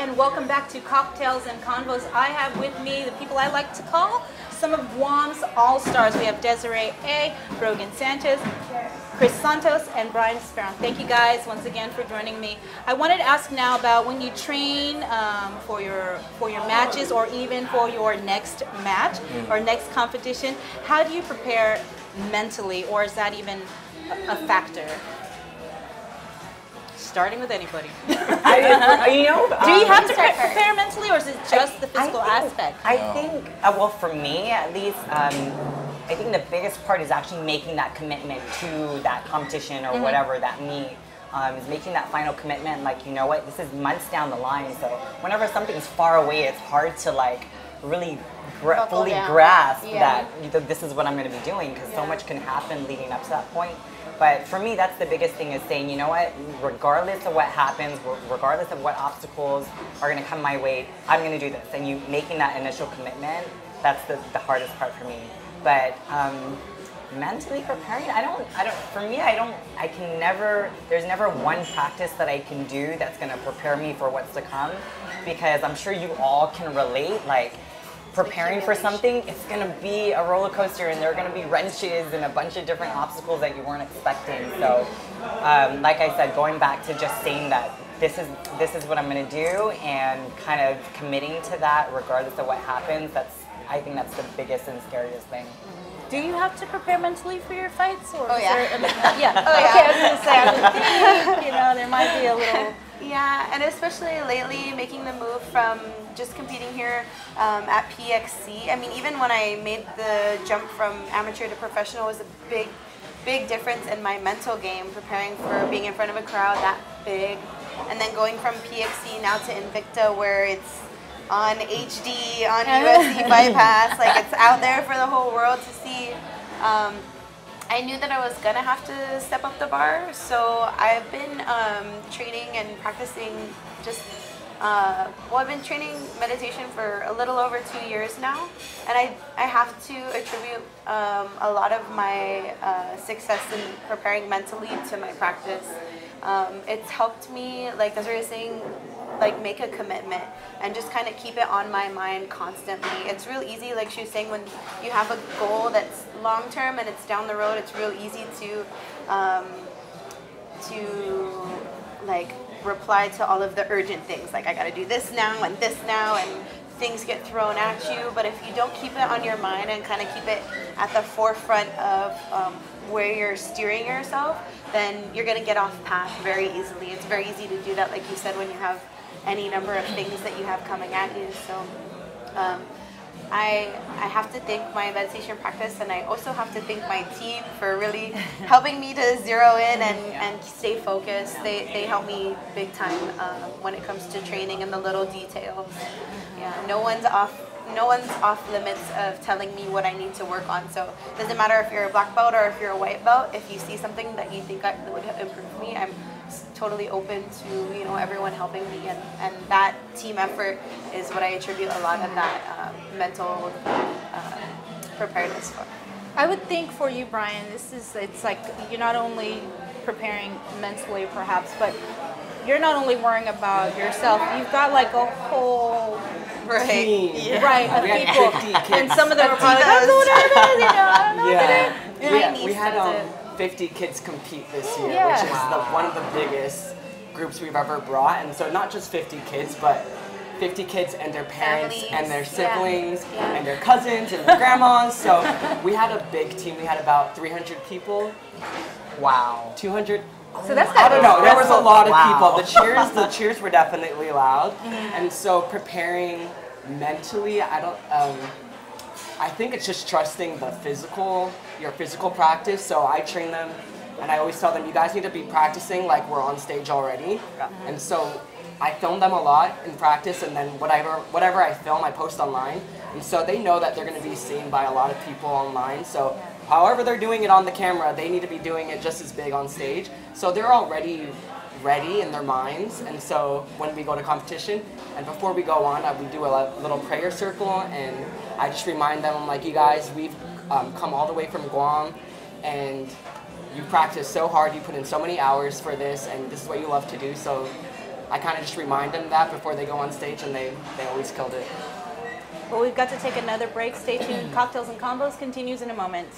and welcome back to Cocktails and Convos. I have with me the people I like to call some of Guam's All Stars. We have Desiree Eay, Brogan Sanchez, Santos, and Brian Esperon. Thank you guys once again for joining me. I wanted to ask now about when you train for your matches or even for your next match or next competition. How do you prepare mentally, or is that even a factor? Starting with anybody. Do you have to prepare mentally, or is it just the physical aspect? I think, well, for me at least, I think the biggest part is actually making that commitment to that competition or whatever that meet. Is making that final commitment. Like, you know what, this is months down the line. So whenever something's far away, it's hard to like really fully grasp that this is what I'm going to be doing, because so much can happen leading up to that point. But for me, that's the biggest thing, is saying, you know what, regardless of what happens, regardless of what obstacles are going to come my way, I'm going to do this. And you making that initial commitment, that's the hardest part for me. But mentally preparing, there's never one practice that I can do that's going to prepare me for what's to come, because I'm sure you all can relate. Like, preparing for something, it's going to be a roller coaster, and there are going to be wrenches and a bunch of different obstacles that you weren't expecting. So, like I said, going back to just saying that this is what I'm going to do, and kind of committing to that regardless of what happens, I think that's the biggest and scariest thing. Do you have to prepare mentally for your fights? Or yeah. Okay, I was going to say, I would think, there might be a little... Yeah, and especially lately, making the move from just competing here at PXC. I mean, even when I made the jump from amateur to professional, was a big difference in my mental game, preparing for being in front of a crowd that big. And then going from PXC now to Invicta, where it's on HD, on USC bypass, like it's out there for the whole world to see. I knew that I was going to have to step up the bar, so I've been training and practicing I've been training meditation for a little over 2 years now, and I have to attribute a lot of my success in preparing mentally to my practice. It's helped me, like Desiree was saying, like make a commitment and just kind of keep it on my mind constantly. It's real easy, like she was saying, when you have a goal that's long term and it's down the road, it's real easy to like reply to all of the urgent things, like I gotta do this now, and things get thrown at you. But if you don't keep it on your mind and kind of keep it at the forefront of where you're steering yourself, then you're gonna get off path very easily. It's very easy to do that, like you said, when you have any number of things that you have coming at you. So I have to thank my meditation practice, and I also have to thank my team for really helping me to zero in and stay focused. They help me big time when it comes to training and the little details. Yeah, no one's off limits of telling me what I need to work on. So it doesn't matter if you're a black belt or if you're a white belt. If you see something that you think would improve me, I'm totally open to everyone helping me, and that team effort is what I attribute a lot of that mental preparedness for. I would think for you, Brian, it's like you're not only preparing mentally perhaps, but you're not only worrying about yourself, you've got like a whole team. Right, of people, and some of them are probably like, I'm so nervous, I don't know today. We had 50 kids compete this year, which is one of the biggest groups we've ever brought. And so not just 50 kids, but 50 kids and their parents, families, and their siblings, and their cousins and their grandmas. So we had a big team. We had about 300 people. Wow. 200. So that's I don't know. There was a lot of people. The cheers were definitely loud. And so preparing mentally, I think it's just trusting your physical practice. So I train them, and I always tell them, you guys need to be practicing like we're on stage already. And so I film them a lot in practice, and then whatever I film, I post online. And so they know that they're going to be seen by a lot of people online. So however they're doing it on the camera, they need to be doing it just as big on stage. So they're already ready in their minds. And so when we go to competition, and before we go on, we do a little prayer circle, and I just remind them, I'm like, you guys, we've come all the way from Guam, and you practice so hard, you put in so many hours for this, and this is what you love to do. So I kind of just remind them that before they go on stage, and they always killed it. Well, we've got to take another break. Stay tuned. Cocktails and Convos continues in a moment.